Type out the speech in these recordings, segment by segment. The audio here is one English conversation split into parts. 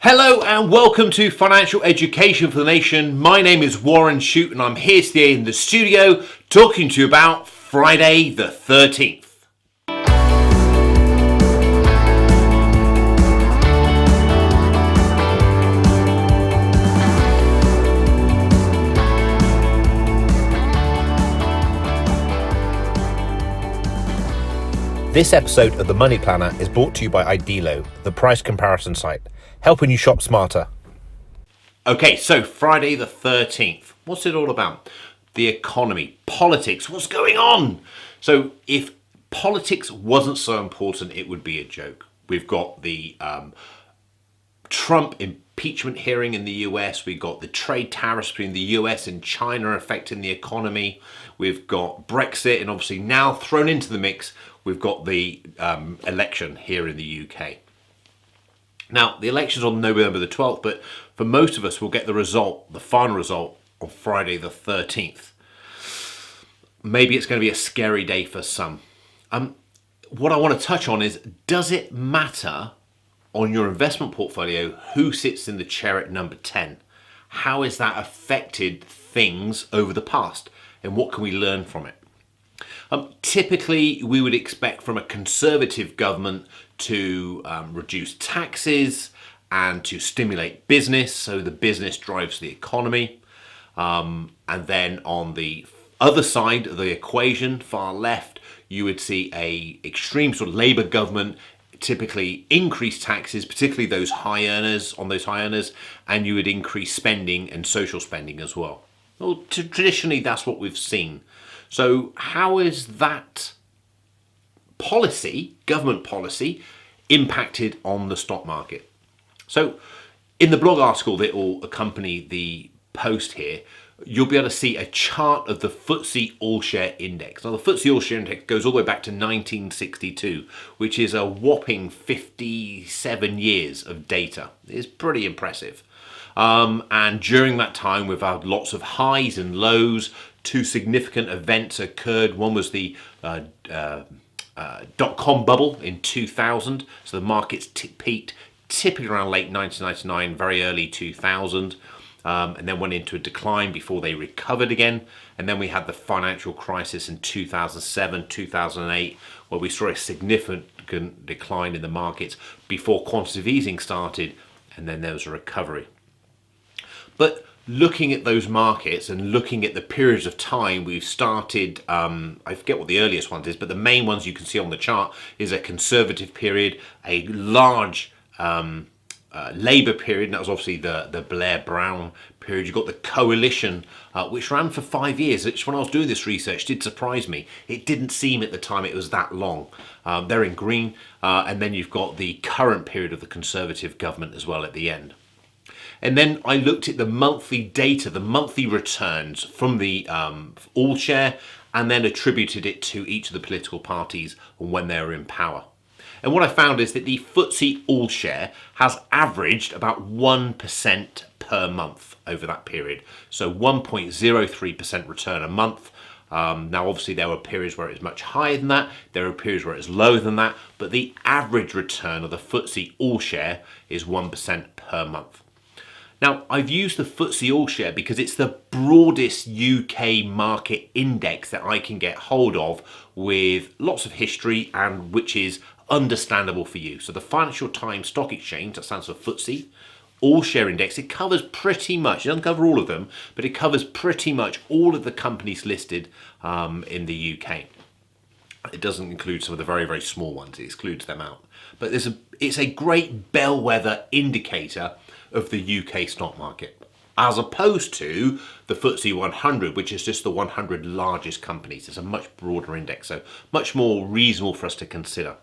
Hello and welcome to Financial Education for the Nation. My name is Warren Shute and I'm here today in the studio talking to you about Friday the 13th. This episode of The Money Planner is brought to you by Idealo, the price comparison site, helping you shop smarter. Okay, so Friday the 13th. What's it all about? The economy, politics, what's going on? So if politics wasn't so important, it would be a joke. We've got the Trump impeachment hearing in the US. We've got the trade tariffs between the US and China affecting the economy. We've got Brexit, and obviously now thrown into the mix, we've got the election here in the UK. Now, the election's on November the 12th, but for most of us, we'll get the result, the final result, on Friday the 13th. Maybe it's going to be a scary day for some. What I want to touch on is, does it matter on your investment portfolio who sits in the chair at number 10? How has that affected things over the past? And what can we learn from it? Typically, we would expect from a conservative government to reduce taxes and to stimulate business, so the business drives the economy. And then on the other side of the equation, far left, you would see a extreme sort of Labour government typically increase taxes, particularly those high earners, and you would increase spending and social spending as well. Well, traditionally, that's what we've seen. So how is that policy, government policy, impacted on the stock market? So in the blog article that will accompany the post here, you'll be able to see a chart of the FTSE All-Share Index. Now, the FTSE All-Share Index goes all the way back to 1962, which is a whopping 57 years of data. It's pretty impressive. And during that time, we've had lots of highs and lows. Two significant events occurred. One was the dot-com bubble in 2000. So the markets peaked typically around late 1999, very early 2000. And then went into a decline before they recovered again. And then we had the financial crisis in 2007, 2008, where we saw a significant decline in the markets before quantitative easing started, and then there was a recovery. But looking at those markets and looking at the periods of time we've started, I forget what the earliest ones is, but the main ones you can see on the chart is a conservative period, a large Labour period, and that was obviously the Blair-Brown period. You've got the coalition, which ran for 5 years, which when I was doing this research did surprise me. It didn't seem at the time it was that long. They're in green, and then you've got the current period of the Conservative government as well at the end. And then I looked at the monthly data, the monthly returns from the All Share, and then attributed it to each of the political parties and when they were in power. And what I found is that the FTSE All Share has averaged about 1% per month over that period. So 1.03% return a month. Now, obviously, there were periods where it was much higher than that. There were periods where it was lower than that. But the average return of the FTSE All Share is 1% per month. Now, I've used the FTSE All-Share because it's the broadest UK market index that I can get hold of with lots of history and which is understandable for you. So the Financial Times Stock Exchange, that stands for FTSE, All-Share Index, it covers pretty much, it doesn't cover all of them, but it covers pretty much all of the companies listed in the UK. It doesn't include some of the very, very small ones, it excludes them out. But it's a great bellwether indicator of the UK stock market, as opposed to the FTSE 100, which is just the 100 largest companies. It's a much broader index, so much more reasonable for us to consider.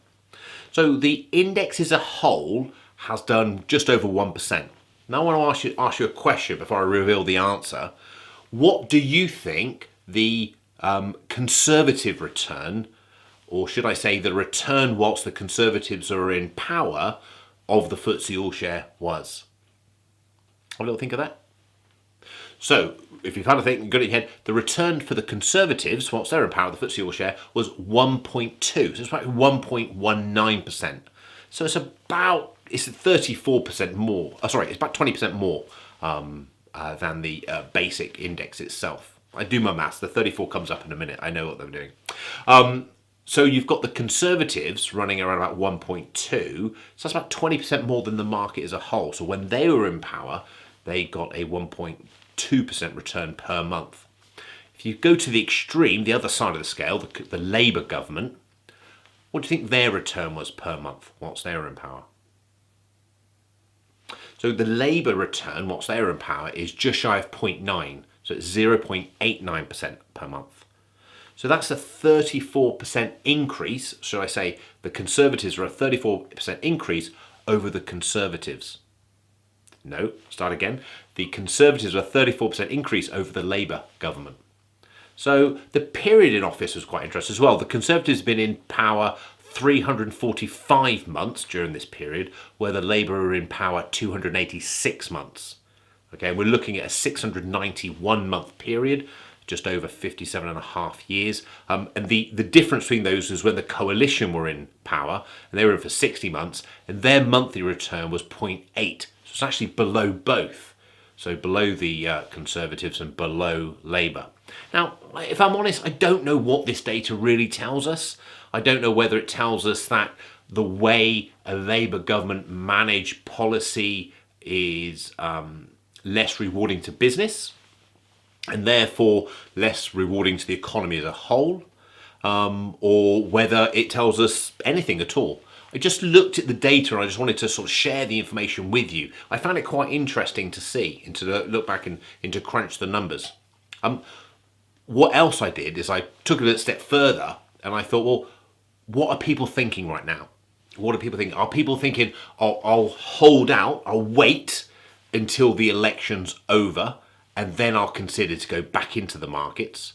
So the index as a whole has done just over 1%. Now I want to ask you a question before I reveal the answer. What do you think the conservative return, or should I say the return whilst the Conservatives are in power, of the FTSE All-Share was? Have a little think of that. So, if you've had a think and got it in your head, the return for the Conservatives, whilst they're in power, the FTSE All-Share, was 1.2. So it's about 1.19%. So it's about it's 34% more. Sorry, it's about 20% more than the basic index itself. I do my maths. The 34 comes up in a minute. I know what they're doing. So you've got the Conservatives running around about 1.2. So that's about 20% more than the market as a whole. So when they were in power, they got a 1.2% return per month. If you go to the extreme, the other side of the scale, the Labour government, what do you think their return was per month whilst they were in power? So the Labour return, whilst they were in power, is just shy of 0.9. So it's 0.89% per month. So that's a 34% increase. Should I say the Conservatives are a 34% increase over the Conservatives? No, start again. The Conservatives are a 34% increase over the Labour government. So the period in office was quite interesting as well. The Conservatives have been in power 345 months during this period, where the Labour are in power 286 months. Okay, we're looking at a 691 month period, just over 57 and a half years. And the difference between those is when the coalition were in power, and they were in for 60 months, and their monthly return was 0.8. So it's actually below both. So below the Conservatives and below Labour. Now, if I'm honest, I don't know what this data really tells us. I don't know whether it tells us that the way a Labour government manage policy is less rewarding to business, and therefore less rewarding to the economy as a whole, or whether it tells us anything at all. I just looked at the data and I just wanted to sort of share the information with you. I found it quite interesting to see and to look back and to crunch the numbers. What else I did is I took it a step further and I thought, well, what are people thinking right now? What are people thinking? Are people thinking, oh, I'll hold out, I'll wait until the election's over and then I'll consider to go back into the markets?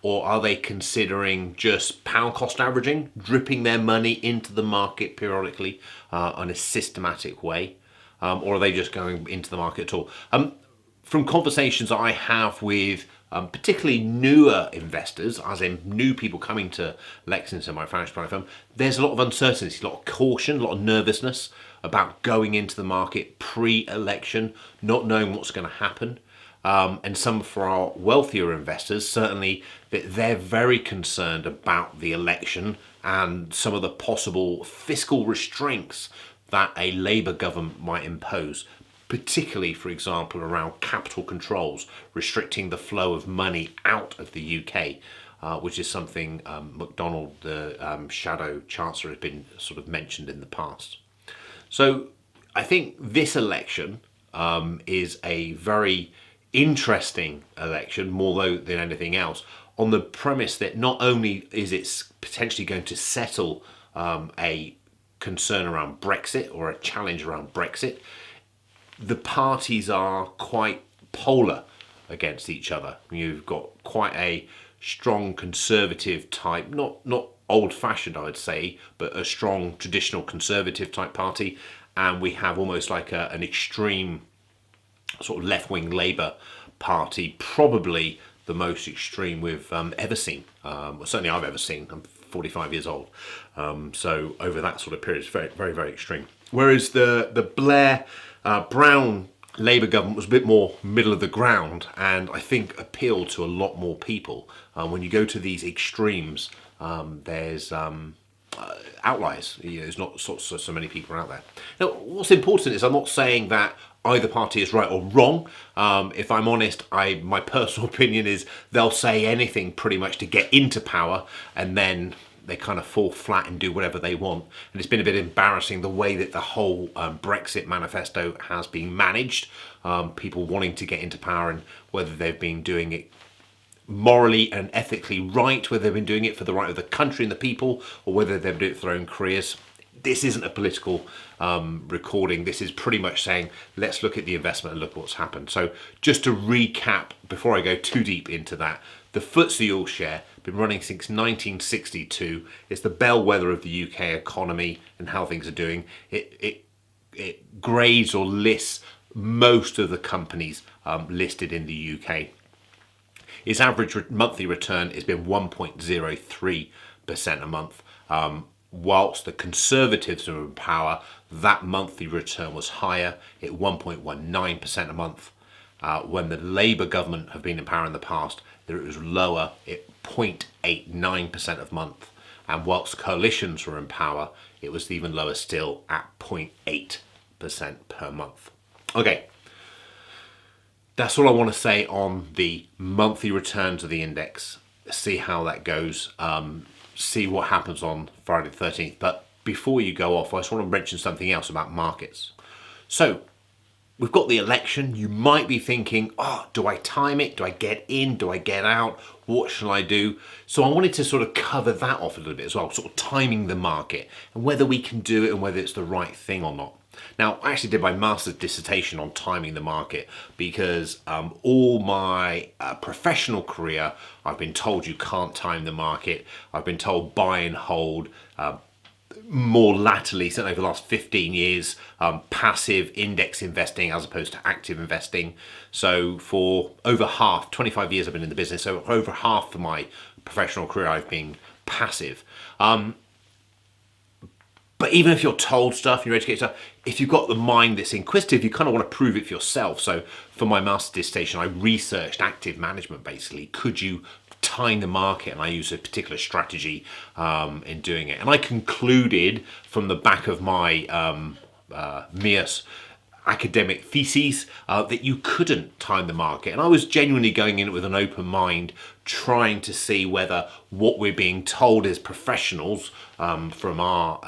Or are they considering just pound cost averaging, dripping their money into the market periodically in a systematic way? Or are they just going into the market at all? From conversations I have with particularly newer investors, as in new people coming to Lexington, my financial planning firm, there's a lot of uncertainty, a lot of caution, a lot of nervousness about going into the market pre-election, not knowing what's going to happen. And some for our wealthier investors, certainly they're very concerned about the election and some of the possible fiscal restraints that a Labour government might impose, particularly, for example, around capital controls, restricting the flow of money out of the UK, which is something McDonald, the shadow chancellor, has been sort of mentioned in the past. So I think this election is a very interesting election, more than anything else, on the premise that not only is it potentially going to settle a concern around Brexit or a challenge around Brexit, the parties are quite polar against each other. You've got quite a strong conservative type, not old-fashioned, I would say, but a strong traditional conservative type party, and we have almost like an extreme sort of left-wing Labour party, probably the most extreme we've ever seen. Well, certainly I've ever seen. I'm 45 years old. So over that sort of period, it's very, very, very extreme. Whereas the Blair Brown Labour government was a bit more middle of the ground and I think appealed to a lot more people. When you go to these extremes, there's outliers. There's not so many people out there. Now, what's important is I'm not saying that either party is right or wrong. If I'm honest, my personal opinion is they'll say anything pretty much to get into power and then they kind of fall flat and do whatever they want. And it's been a bit embarrassing the way that the whole Brexit manifesto has been managed. People wanting to get into power and whether they've been doing it morally and ethically right, whether they've been doing it for the right of the country and the people, or whether they've been doing it for their own careers. This isn't a political recording. This is pretty much saying, let's look at the investment and look what's happened. So just to recap, before I go too deep into that, the FTSE All-Share been running since 1962. It's the bellwether of the UK economy and how things are doing. It grades or lists most of the companies listed in the UK. Its average monthly return has been 1.03% a month. whilst the Conservatives were in power, that monthly return was higher at 1.19% a month. When the Labour government have been in power in the past, it was lower at 0.89% a month. And whilst coalitions were in power, it was even lower still at 0.8% per month. Okay, that's all I want to say on the monthly returns of the index. See how that goes. See what happens on Friday the 13th. But before you go off, I just want to mention something else about markets. So we've got the election. You might be thinking, oh, do I time it? Do I get in? Do I get out? What shall I do? So I wanted to sort of cover that off a little bit as well, sort of timing the market and whether we can do it and whether it's the right thing or not. Now, I actually did my master's dissertation on timing the market because all my professional career, I've been told you can't time the market. I've been told buy and hold. More latterly, certainly over the last 15 years, passive index investing as opposed to active investing. So for over half, 25 years I've been in the business, so over half of my professional career I've been passive. But even if you're told stuff, you're educated stuff, if you've got the mind that's inquisitive, you kind of want to prove it for yourself. So for my master's dissertation, I researched active management basically. Could you time the market? And I used a particular strategy in doing it. And I concluded from the back of my MIAS academic theses that you couldn't time the market. And I was genuinely going in with an open mind, trying to see whether what we're being told as professionals from our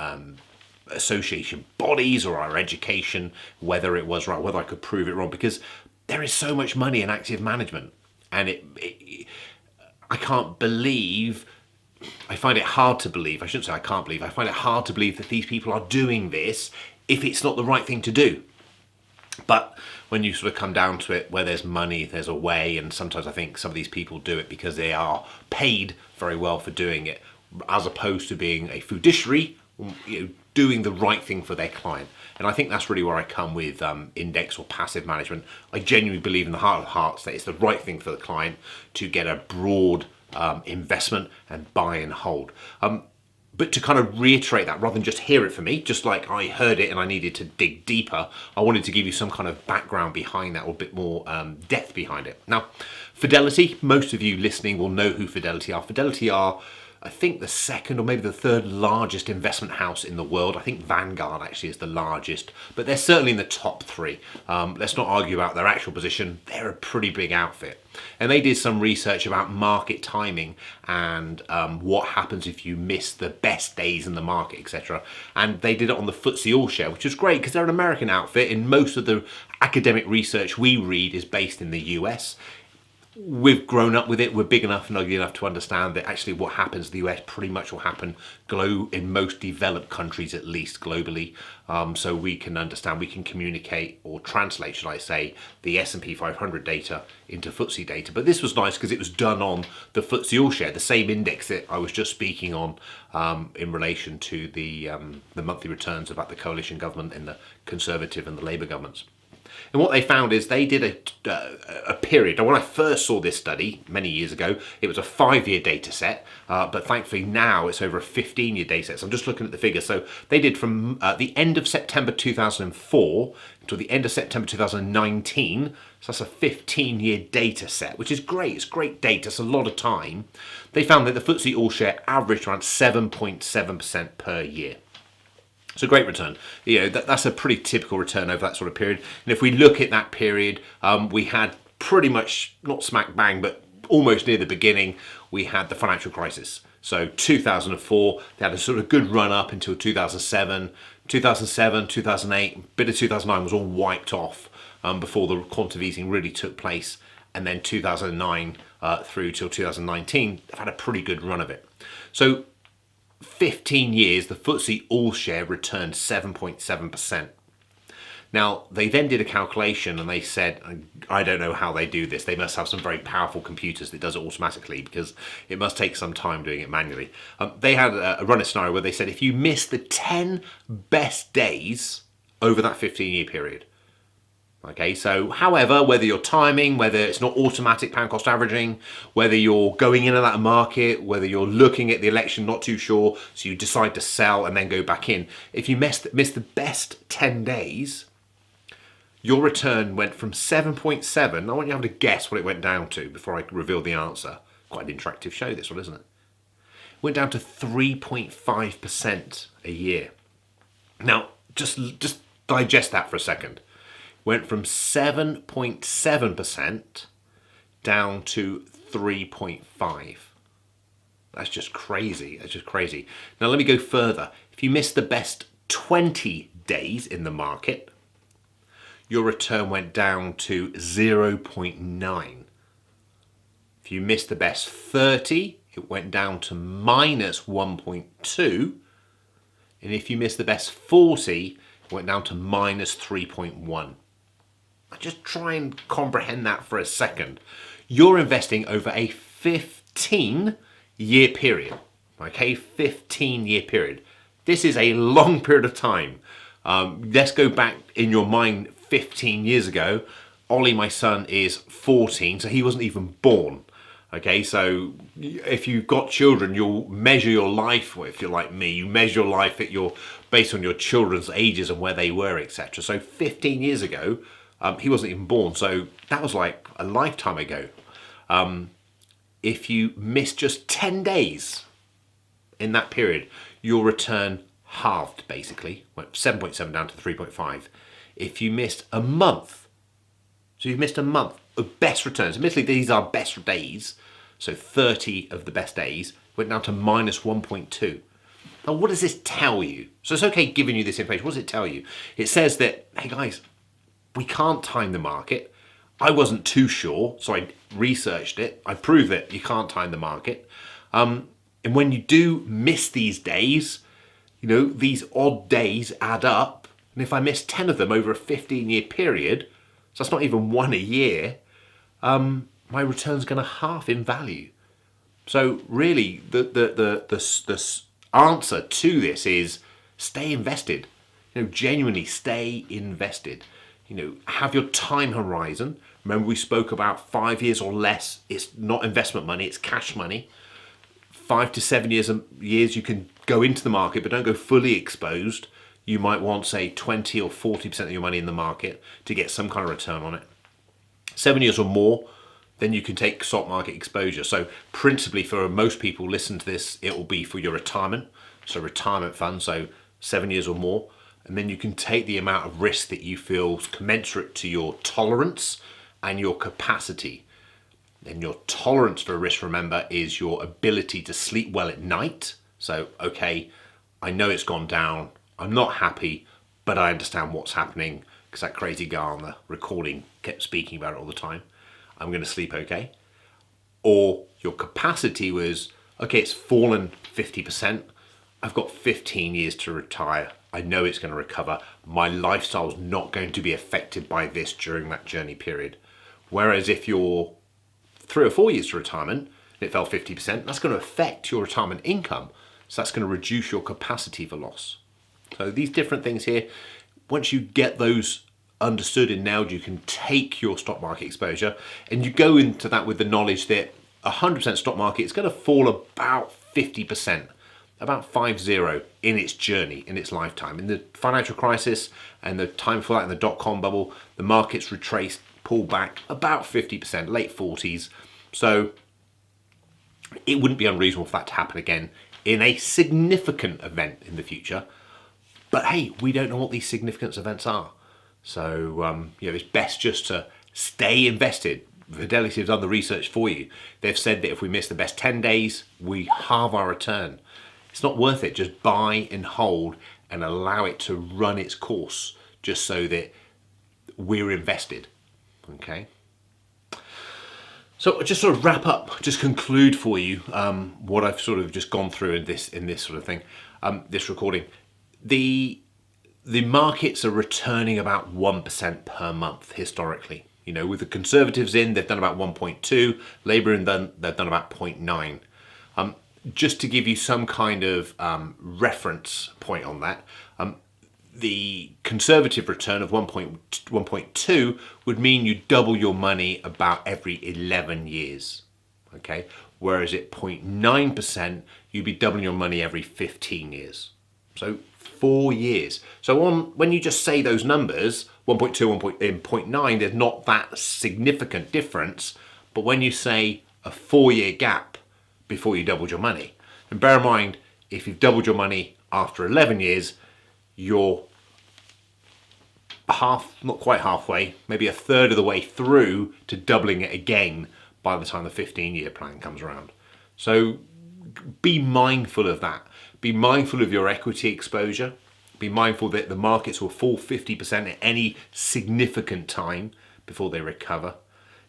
association bodies or our education, whether it was right, whether I could prove it wrong, because there is so much money in active management. And I can't believe, I find it hard to believe, I shouldn't say I can't believe, I find it hard to believe that these people are doing this if it's not the right thing to do. But when you sort of come down to it, where there's money, there's a way, and sometimes I think some of these people do it because they are paid very well for doing it, as opposed to being a fiduciary, doing the right thing for their client. And I think that's really where I come with index or passive management. I genuinely believe in the heart of hearts that it's the right thing for the client to get a broad investment and buy and hold. But to kind of reiterate that, rather than just hear it from me, just like I heard it and I needed to dig deeper, I wanted to give you some kind of background behind that, or a bit more depth behind it. Now, Fidelity, most of you listening will know who Fidelity are. Fidelity are, I think, the second or maybe the third largest investment house in the world. I think Vanguard actually is the largest, but they're certainly in the top three. Let's not argue about their actual position. They're a pretty big outfit. And they did some research about market timing and what happens if you miss the best days in the market, etc. And they did it on the FTSE All-Share, which is great because they're an American outfit, and most of the academic research we read is based in the US. We've grown up with it. We're big enough and ugly enough to understand that actually what happens in the US pretty much will happen in most developed countries, at least globally. So we can understand, we can communicate or translate, should I say, the S&P 500 data into FTSE data. But this was nice because it was done on the FTSE All-Share, the same index that I was just speaking on in relation to the monthly returns about the coalition government and the Conservative and the Labour governments. And what they found is they did a period. Now, when I first saw this study many years ago, it was a 5-year data set, but thankfully now it's over a 15-year data set. So I'm just looking at the figures. So they did from the end of September 2004 to the end of September 2019. So that's a 15-year data set, which is great. It's great data. It's a lot of time. They found that the FTSE All-Share averaged around 7.7% per year. It's a great return. That's a pretty typical return over that sort of period. And if we look at that period, we had pretty much, not smack bang, but almost near the beginning, we had the financial crisis. So 2004, they had a sort of good run up until 2007. 2007, 2008, bit of 2009 was all wiped off before the quantitative easing really took place. And then 2009 through till 2019, they've had a pretty good run of it. So 15 years, the FTSE All-Share returned 7.7%. Now, they then did a calculation and they said, I don't know how they do this. They must have some very powerful computers that does it automatically because it must take some time doing it manually. They had run a scenario where they said if you miss the 10 best days over that 15-year period, Okay, so however, whether you're timing, whether it's not automatic pound cost averaging, whether you're going in and out of market, whether you're looking at the election, not too sure, so you decide to sell and then go back in. If you miss the best 10 days, your return went from 7.7. I want you to have to guess what it went down to before I reveal the answer. Quite an interactive show, this one, isn't it? It went down to 3.5% a year. Now, just digest that for a second. Went from 7.7% down to 3.5. That's just crazy. That's just crazy. Now let me go further. If you miss the best 20 days in the market, your return went down to 0.9. If you missed the best 30, it went down to minus 1.2. And if you missed the best 40, it went down to minus 3.1. Just try and comprehend that for a second. You're investing over a 15-year period. Okay, 15-year period. This is a long period of time. Let's go back in your mind 15 years ago. Ollie, my son, is 14, so he wasn't even born. Okay, so if you've got children, you'll measure your life, well, if you're like me, you measure your life based on your children's ages and where they were, etc. So 15 years ago, he wasn't even born, so that was like a lifetime ago. If you missed just 10 days in that period, your return halved, basically. Went 7.7 down to 3.5. If you missed a month, so you've missed a month of best returns, admittedly these are best days, so 30 of the best days, went down to minus 1.2. Now what does this tell you? So it's okay giving you this information. What does it tell you? It says that, hey guys, we can't time the market. I wasn't too sure, so I researched it. I proved that you can't time the market. And when you do miss these days, you know, these odd days add up. And if I miss 10 of them over a 15-year period, so that's not even one a year, my return's going to half in value. So really, the answer to this is stay invested. You know, genuinely stay invested. You know, have your time horizon. Remember we spoke about 5 years or less. It's not investment money, it's cash money. 5 to 7 years you can go into the market, but don't go fully exposed. You might want, say, 20 or 40% of your money in the market to get some kind of return on it. 7 years or more, then you can take stock market exposure. So principally for most people listen to this, it will be for your retirement. So retirement fund, so 7 years or more. And then you can take the amount of risk that you feel is commensurate to your tolerance and your capacity. And your tolerance for risk, remember, is your ability to sleep well at night. So, okay, I know it's gone down. I'm not happy, but I understand what's happening because that crazy guy on the recording kept speaking about it all the time. I'm going to sleep okay. Or your capacity was, okay, it's fallen 50%. I've got 15 years to retire. I know it's going to recover. My lifestyle's not going to be affected by this during that journey period. Whereas if you're 3 or 4 years to retirement, it fell 50%, that's going to affect your retirement income. So that's going to reduce your capacity for loss. So these different things here, once you get those understood and nailed, you can take your stock market exposure and you go into that with the knowledge that 100% stock market is going to fall about 50%. About 50 in its journey, in its lifetime. In the financial crisis and the time before that in the dot-com bubble, the markets retraced, pulled back about 50%, late 40s. So it wouldn't be unreasonable for that to happen again in a significant event in the future. But hey, we don't know what these significant events are. So you know, it's best just to stay invested. Fidelity have done the research for you. They've said that if we miss the best 10 days, we halve our return. It's not worth it. Just buy and hold and allow it to run its course just so that we're invested. Okay. So just sort of wrap up, just conclude for you what I've sort of just gone through in this sort of thing, this recording. The markets are returning about 1% per month historically. You know, with the Conservatives in, they've done about 1.2. Labour in, they've done about 0.9. Just to give you some kind of reference point on that, the conservative return of 1.2 would mean you double your money about every 11 years. Okay, whereas at 0.9%, you'd be doubling your money every 15 years. So 4 years. So when you just say those numbers, 1.2, 0.9, there's not that significant difference. But when you say a 4-year gap before you doubled your money, and bear in mind, if you've doubled your money after 11 years, you're not quite halfway, maybe a third of the way through to doubling it again by the time the 15-year plan comes around. So be mindful of that. Be mindful of your equity exposure. Be mindful that the markets will fall 50% at any significant time before they recover.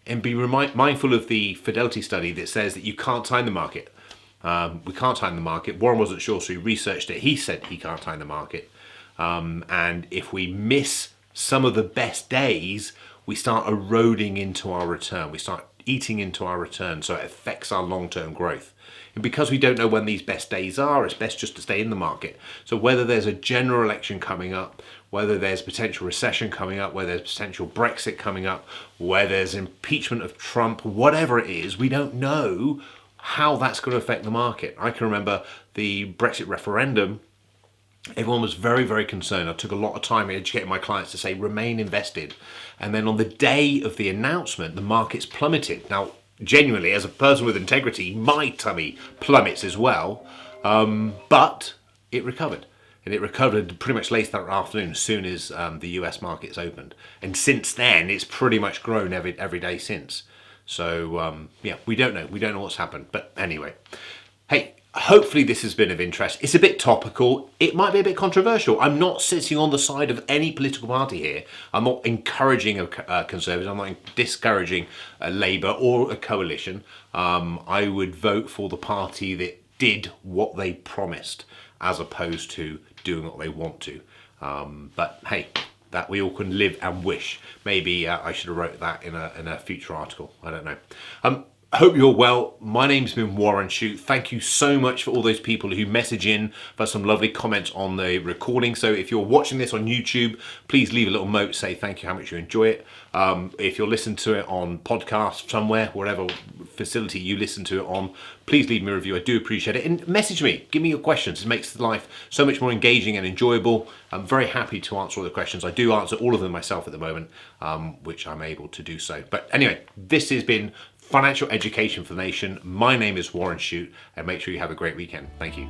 And be mindful of the Fidelity study that says that you can't time the market. We can't time the market. Warren wasn't sure, so he researched it. He said he can't time the market. And if we miss some of the best days, we start eroding into our return. We start eating into our return, so it affects our long-term growth. And because we don't know when these best days are, it's best just to stay in the market. So whether there's a general election coming up, whether there's potential recession coming up, whether there's potential Brexit coming up, whether there's impeachment of Trump, whatever it is, we don't know how that's going to affect the market. I can remember the Brexit referendum. Everyone was very, very concerned. I took a lot of time educating my clients to say, remain invested. And then on the day of the announcement, the markets plummeted. Now, genuinely, as a person with integrity, my tummy plummets as well. But it recovered. And it recovered pretty much late that afternoon as soon as the US markets opened. And since then, it's pretty much grown every day since. So, yeah, we don't know. We don't know what's happened. But anyway, hey, hopefully this has been of interest. It's a bit topical. It might be a bit controversial. I'm not sitting on the side of any political party here. I'm not encouraging a Conservative. I'm not discouraging a Labour or a coalition. I would vote for the party that did what they promised as opposed to doing what they want to. But hey, that we all can live and wish. Maybe I should have wrote that in a future article. I don't know. I hope you're well. My name's been Warren Shute. Thank you so much for all those people who message in for some lovely comments on the recording. So if you're watching this on YouTube, please leave a little note, say thank you, how much you enjoy it. If you're listening to it on podcast somewhere, whatever facility you listen to it on, please leave me a review. I do appreciate it. And message me. Give me your questions. It makes life so much more engaging and enjoyable. I'm very happy to answer all the questions. I do answer all of them myself at the moment, which I'm able to do so. But anyway, this has been Financial Education for the Nation. My name is Warren Shute, and make sure you have a great weekend. Thank you.